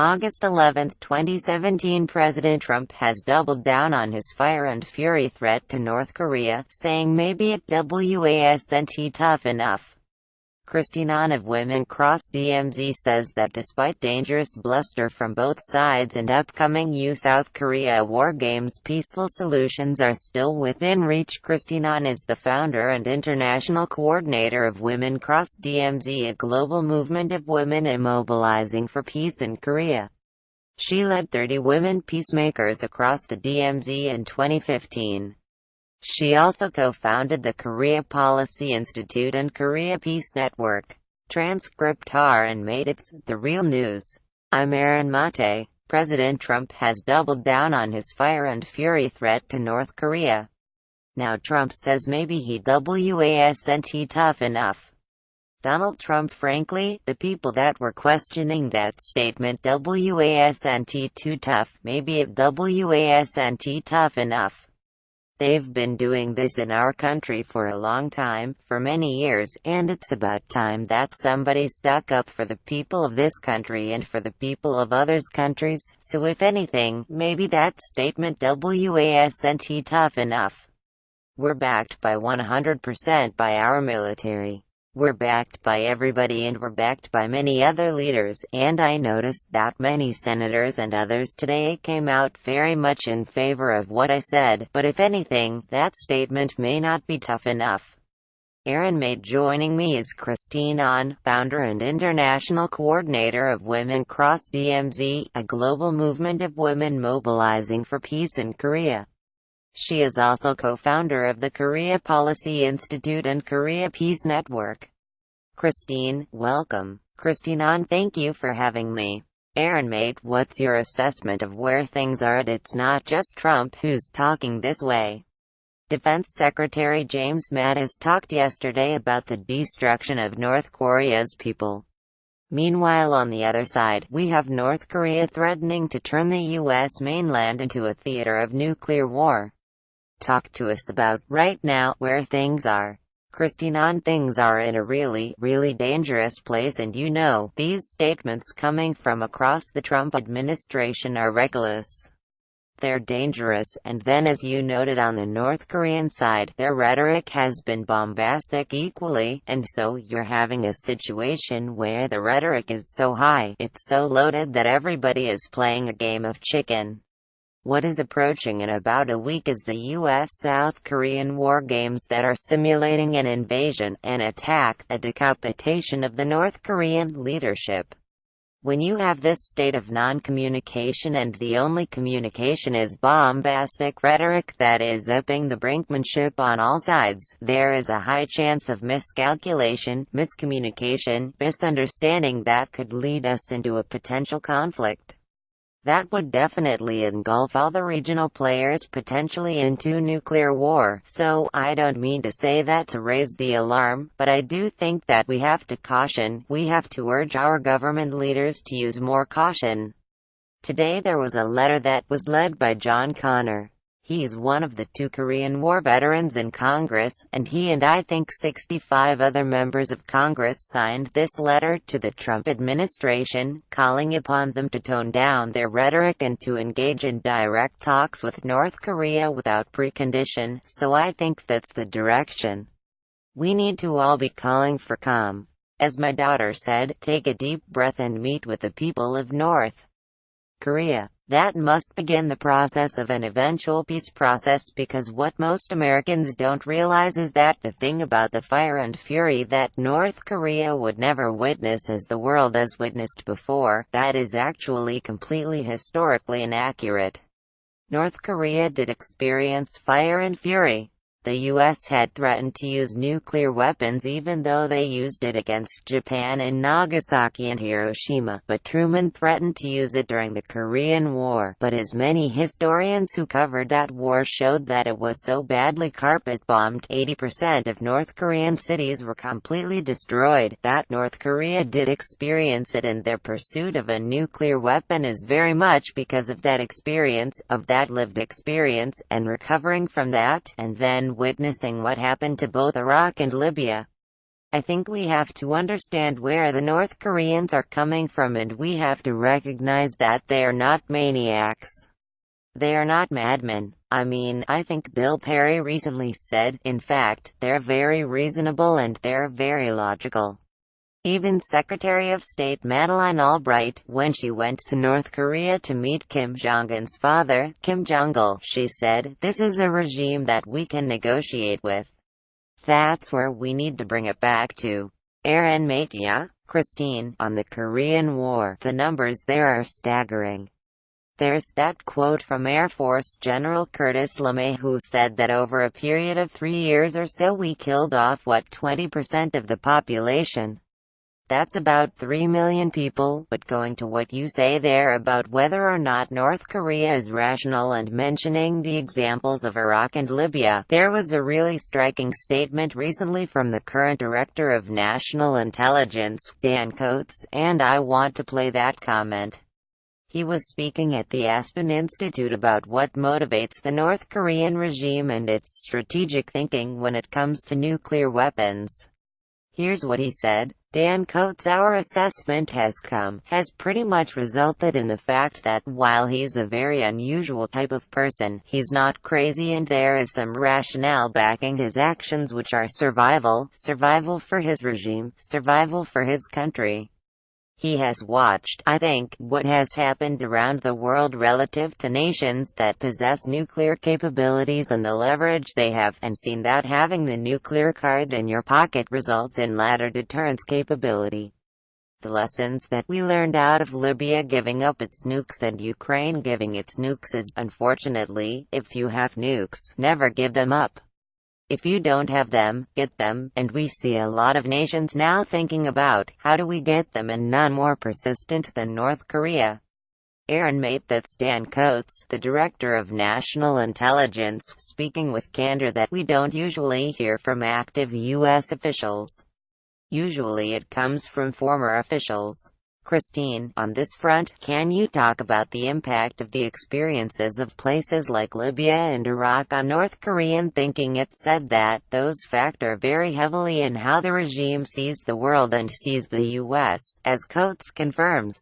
August 11, 2017 President Trump has doubled down on his fire and fury threat to North Korea, saying maybe it wasn't tough enough. Christine Ahn of Women Cross DMZ says that despite dangerous bluster from both sides and upcoming U-South Korea war games, peaceful solutions are still within reach. Christine Ahn is the founder and international coordinator of Women Cross DMZ, a global movement of women immobilizing for peace in Korea. She led 30 women peacemakers across the DMZ in 2015. She also co-founded the Korea Policy Institute and Korea Peace Network. Transcriptar and made it's The Real News. I'm Aaron Mate. President Trump has doubled down on his fire and fury threat to North Korea. Now Trump says maybe he wasn't tough enough. Donald Trump. Frankly, the people that were questioning that statement wasn't too tough, maybe it wasn't tough enough. They've been doing this in our country for a long time, for many years, and it's about time that somebody stuck up for the people of this country and for the people of others countries. So if anything, maybe that statement wasn't tough enough. We're backed by 100% by our military. We're backed by everybody, and we're backed by many other leaders, and I noticed that many senators and others today came out very much in favor of what I said, but if anything, that statement may not be tough enough. Aaron Mate. Joining me is Christine Ahn, founder and international coordinator of Women Cross DMZ, a global movement of women mobilizing for peace in Korea. She is also co-founder of the Korea Policy Institute and Korea Peace Network. Christine, welcome. Christine Ahn. Thank you for having me. Aaron Mate. What's your assessment of where things are? It's not just Trump who's talking this way. Defense Secretary James Mattis talked yesterday about the destruction of North Korea's people. Meanwhile, on the other side, we have North Korea threatening to turn the U.S. mainland into a theater of nuclear war. Talk to us about, right now, where things are. Christine Ahn. Things are in a really, really dangerous place, and you know, these statements coming from across the Trump administration are reckless. They're dangerous, and then as you noted on the North Korean side, their rhetoric has been bombastic equally, and so you're having a situation where the rhetoric is so high, it's so loaded that everybody is playing a game of chicken. What is approaching in about a week is the U.S.-South Korean war games that are simulating an invasion, an attack, a decapitation of the North Korean leadership. When you have this state of non-communication and the only communication is bombastic rhetoric that is upping the brinkmanship on all sides, there is a high chance of miscalculation, miscommunication, misunderstanding that could lead us into a potential conflict. That would definitely engulf all the regional players potentially into nuclear war. So, I don't mean to say that to raise the alarm, but I do think that we have to caution, we have to urge our government leaders to use more caution. Today there was a letter that was led by John Connor. He's one of the 2 Korean War veterans in Congress, and he and I think 65 other members of Congress signed this letter to the Trump administration, calling upon them to tone down their rhetoric and to engage in direct talks with North Korea without precondition. So I think that's the direction. We need to all be calling for calm. As my daughter said, take a deep breath and meet with the people of North Korea. That must begin the process of an eventual peace process, because what most Americans don't realize is that the thing about the fire and fury that North Korea would never witness as the world has witnessed before, that is actually completely historically inaccurate. North Korea did experience fire and fury. The U.S. had threatened to use nuclear weapons even though they used it against Japan in Nagasaki and Hiroshima, but Truman threatened to use it during the Korean War. But as many historians who covered that war showed that it was so badly carpet-bombed, 80% of North Korean cities were completely destroyed, that North Korea did experience it, and their pursuit of a nuclear weapon is very much because of that experience, of that lived experience, and recovering from that, and then witnessing what happened to both Iraq and Libya. I think we have to understand where the North Koreans are coming from, and we have to recognize that they are not maniacs. They are not madmen. I think Bill Perry recently said, in fact, they're very reasonable and they're very logical. Even Secretary of State Madeleine Albright, when she went to North Korea to meet Kim Jong-un's father, Kim Jong-il, she said, "This is a regime that we can negotiate with." That's where we need to bring it back to. Aaron mate, yeah, Christine, on the Korean War, the numbers there are staggering. There's that quote from Air Force General Curtis LeMay, who said that over a period of 3 years or so we killed off 20% of the population. That's about 3 million people. But going to what you say there about whether or not North Korea is rational and mentioning the examples of Iraq and Libya, there was a really striking statement recently from the current Director of National Intelligence, Dan Coats, and I want to play that comment. He was speaking at the Aspen Institute about what motivates the North Korean regime and its strategic thinking when it comes to nuclear weapons. Here's what he said. Dan Coats: our assessment has pretty much resulted in the fact that while he's a very unusual type of person, he's not crazy, and there is some rationale backing his actions, which are survival for his regime, survival for his country. He has watched, I think, what has happened around the world relative to nations that possess nuclear capabilities and the leverage they have, and seen that having the nuclear card in your pocket results in ladder deterrence capability. The lessons that we learned out of Libya giving up its nukes and Ukraine giving its nukes is, unfortunately, if you have nukes, never give them up. If you don't have them, get them, and we see a lot of nations now thinking about, how do we get them, and none more persistent than North Korea. Aaron mate, that's Dan Coats, the Director of National Intelligence, speaking with candor that we don't usually hear from active U.S. officials. Usually it comes from former officials. Christine, on this front, can you talk about the impact of the experiences of places like Libya and Iraq on North Korean thinking? It said that those factor very heavily in how the regime sees the world and sees the U.S., as Coats confirms.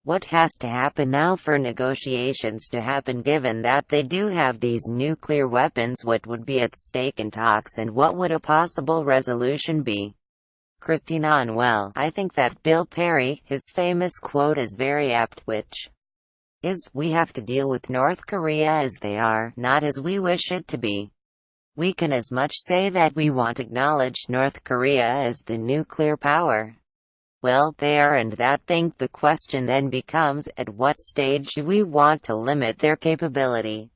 What has to happen now for negotiations to happen, given that they do have these nuclear weapons? What would be at stake in talks, and what would a possible resolution be? Christine on, well, I think that Bill Perry, his famous quote is very apt, which is, we have to deal with North Korea as they are, not as we wish it to be. We can as much say that we want to acknowledge North Korea as the nuclear power. Well, there and that thing. The question then becomes, at what stage do we want to limit their capability?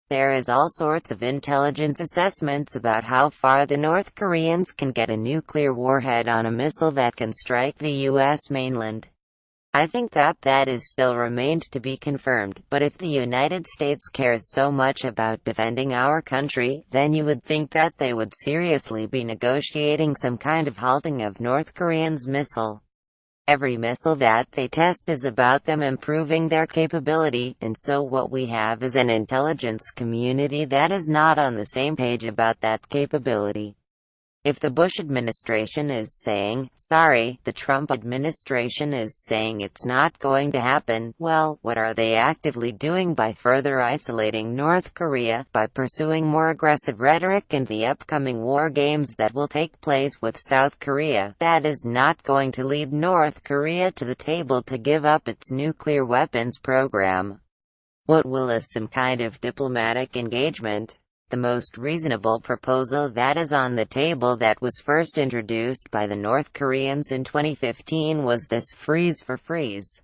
There is all sorts of intelligence assessments about how far the North Koreans can get a nuclear warhead on a missile that can strike the U.S. mainland. I think that is still remained to be confirmed, but if the United States cares so much about defending our country, then you would think that they would seriously be negotiating some kind of halting of North Koreans' missile. Every missile that they test is about them improving their capability, and so what we have is an intelligence community that is not on the same page about that capability. If the Bush administration is saying, sorry, the Trump administration is saying it's not going to happen, well, what are they actively doing by further isolating North Korea, by pursuing more aggressive rhetoric in the upcoming war games that will take place with South Korea? That is not going to lead North Korea to the table to give up its nuclear weapons program. What will is some kind of diplomatic engagement. The most reasonable proposal that is on the table, that was first introduced by the North Koreans in 2015, was this freeze for freeze.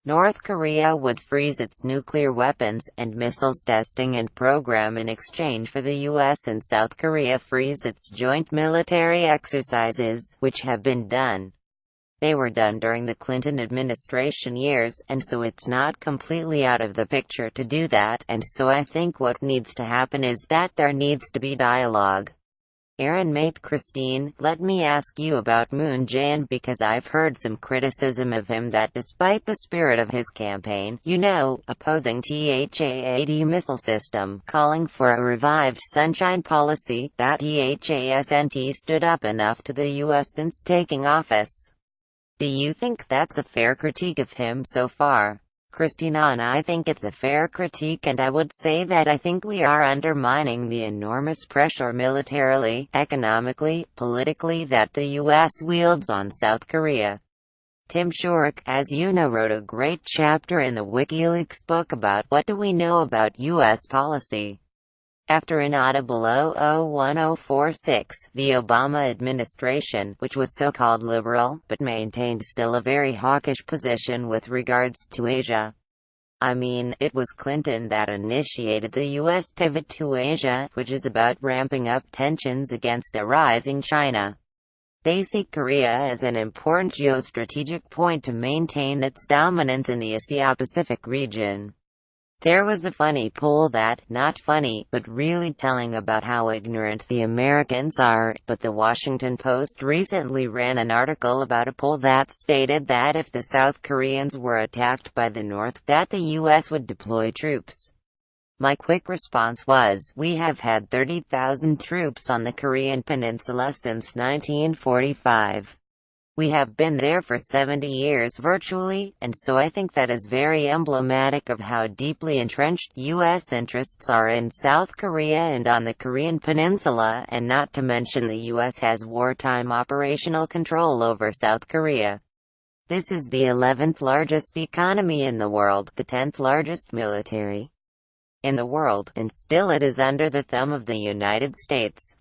North Korea would freeze its nuclear weapons and missiles testing and program in exchange for the U.S. and South Korea freeze its joint military exercises, which have been done. They were done during the Clinton administration years, and so it's not completely out of the picture to do that, and so I think what needs to happen is that there needs to be dialogue. Aaron mate Christine, let me ask you about Moon Jae-in because I've heard some criticism of him that despite the spirit of his campaign, opposing THAAD missile system, calling for a revived Sunshine policy, that he hasn't stood up enough to the US since taking office. Do you think that's a fair critique of him so far? Christina: I think it's a fair critique, and I would say that I think we are undermining the enormous pressure militarily, economically, politically that the US wields on South Korea. Tim Shorrock, as you know, wrote a great chapter in the WikiLeaks book about what do we know about US policy. After inaudible 001046, the Obama administration, which was so-called liberal, but maintained still a very hawkish position with regards to Asia. I mean, it was Clinton that initiated the U.S. pivot to Asia, which is about ramping up tensions against a rising China. They see Korea as an important geostrategic point to maintain its dominance in the Asia-Pacific region. There was a funny poll that, not funny, but really telling about how ignorant the Americans are, but the Washington Post recently ran an article about a poll that stated that if the South Koreans were attacked by the North, that the U.S. would deploy troops. My quick response was, we have had 30,000 troops on the Korean peninsula since 1945. We have been there for 70 years virtually, and so I think that is very emblematic of how deeply entrenched U.S. interests are in South Korea and on the Korean peninsula, and not to mention the U.S. has wartime operational control over South Korea. This is the 11th largest economy in the world, the 10th largest military in the world, and still it is under the thumb of the United States.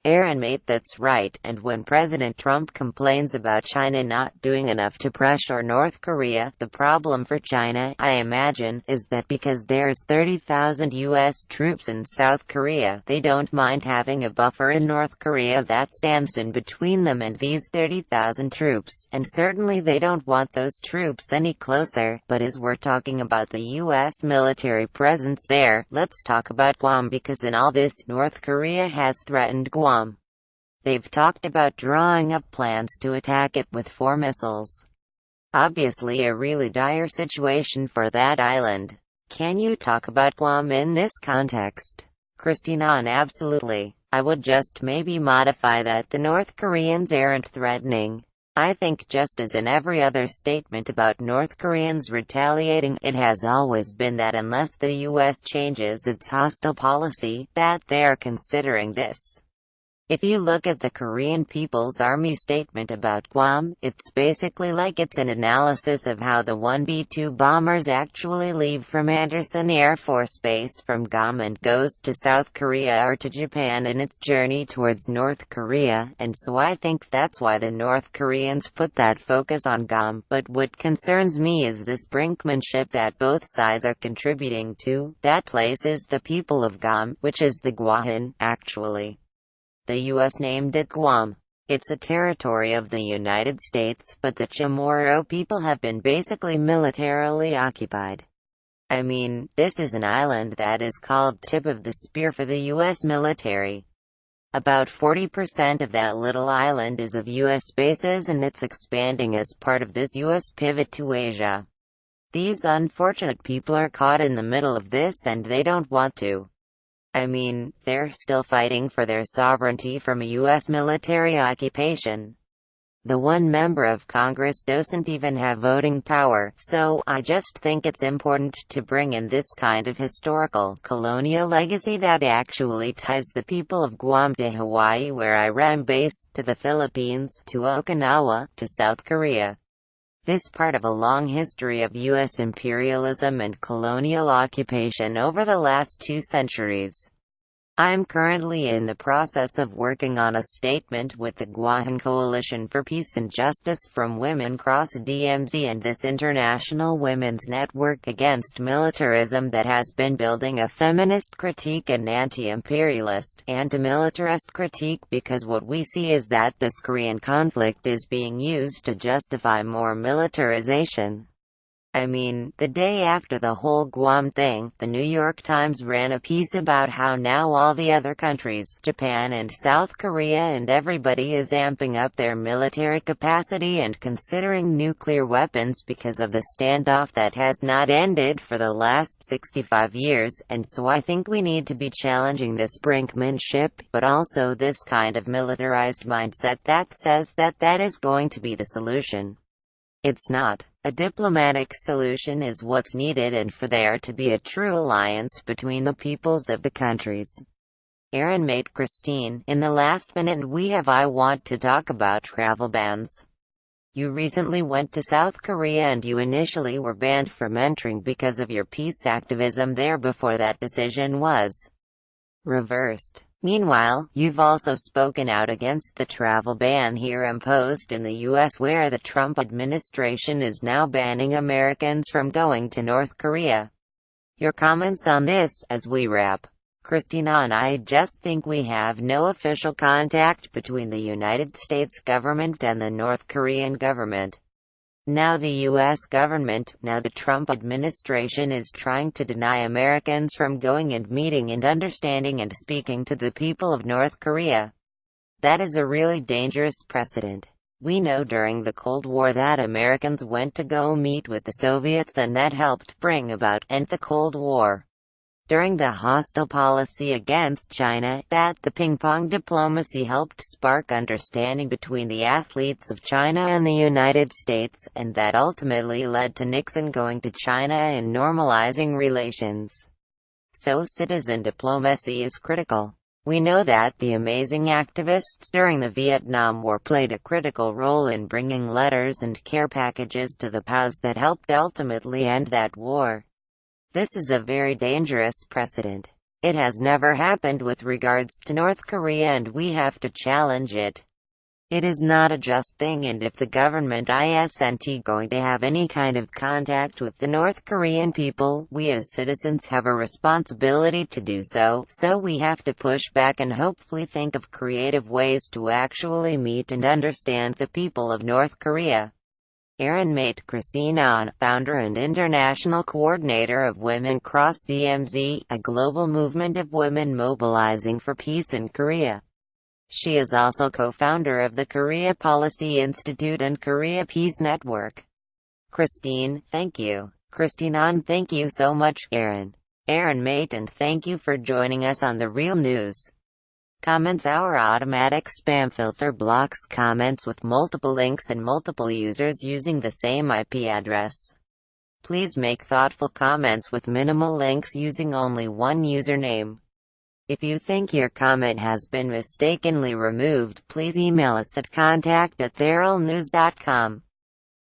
Aaron mate, that's right, and when President Trump complains about China not doing enough to pressure North Korea, the problem for China, I imagine, is that because there's 30,000 U.S. troops in South Korea, they don't mind having a buffer in North Korea that stands in between them and these 30,000 troops, and certainly they don't want those troops any closer. But as we're talking about the U.S. military presence there, let's talk about Guam, because in all this, North Korea has threatened Guam. They've talked about drawing up plans to attack it with 4 missiles. Obviously a really dire situation for that island. Can you talk about Guam in this context? Christina: Absolutely. I would just maybe modify that the North Koreans aren't threatening. I think just as in every other statement about North Koreans retaliating, it has always been that unless the U.S. changes its hostile policy, that they're considering this. If you look at the Korean People's Army statement about Guam, it's basically like it's an analysis of how the 1B-2 bombers actually leave from Andersen Air Force Base from Guam and goes to South Korea or to Japan in its journey towards North Korea, and so I think that's why the North Koreans put that focus on Guam. But what concerns me is this brinkmanship that both sides are contributing to. That place is the people of Guam, which is the Guahan, actually. The U.S. named it Guam. It's a territory of the United States, but the Chamorro people have been basically militarily occupied. I mean, this is an island that is called tip of the spear for the U.S. military. About 40% of that little island is of U.S. bases, and it's expanding as part of this U.S. pivot to Asia. These unfortunate people are caught in the middle of this, and they don't want to. I mean, they're still fighting for their sovereignty from a U.S. military occupation. The one member of Congress doesn't even have voting power, so I just think it's important to bring in this kind of historical, colonial legacy that actually ties the people of Guam to Hawaii, where I'm based, to the Philippines, to Okinawa, to South Korea. This part of a long history of U.S. imperialism and colonial occupation over the last 2 centuries. I'm currently in the process of working on a statement with the Guahan Coalition for Peace and Justice from Women Cross DMZ and this international women's network against militarism that has been building a feminist critique and anti-imperialist, anti-militarist critique, because what we see is that this Korean conflict is being used to justify more militarization. I mean, the day after the whole Guam thing, the New York Times ran a piece about how now all the other countries, Japan and South Korea and everybody is amping up their military capacity and considering nuclear weapons because of the standoff that has not ended for the last 65 years, and so I think we need to be challenging this brinkmanship, but also this kind of militarized mindset that says that that is going to be the solution. It's not. A diplomatic solution is what's needed, and for there to be a true alliance between the peoples of the countries. Aaron mate Christine, in the last minute I want to talk about travel bans. You recently went to South Korea and you initially were banned from entering because of your peace activism there before that decision was reversed. Meanwhile, you've also spoken out against the travel ban here imposed in the U.S., where the Trump administration is now banning Americans from going to North Korea. Your comments on this, as we wrap. Christina and I just think we have no official contact between the United States government and the North Korean government. Now the U.S. government, now the Trump administration is trying to deny Americans from going and meeting and understanding and speaking to the people of North Korea. That is a really dangerous precedent. We know during the Cold War that Americans went to go meet with the Soviets and that helped bring about end the Cold War. During the hostile policy against China, that the ping-pong diplomacy helped spark understanding between the athletes of China and the United States, and that ultimately led to Nixon going to China and normalizing relations. So citizen diplomacy is critical. We know that the amazing activists during the Vietnam War played a critical role in bringing letters and care packages to the POWs that helped ultimately end that war. This is a very dangerous precedent. It has never happened with regards to North Korea and we have to challenge it. It is not a just thing, and if the government isn't going to have any kind of contact with the North Korean people, we as citizens have a responsibility to do so, so we have to push back and hopefully think of creative ways to actually meet and understand the people of North Korea. Aaron mate Christine Ahn, founder and international coordinator of Women Cross DMZ, a global movement of women mobilizing for peace in Korea. She is also co-founder of the Korea Policy Institute and Korea Peace Network. Christine, thank you. Christine Ahn, thank you so much. Aaron mate, and thank you for joining us on The Real News. Comments. Our automatic spam filter blocks comments with multiple links and multiple users using the same IP address. Please make thoughtful comments with minimal links using only one username. If you think your comment has been mistakenly removed, please email us at contact@theralnews.com.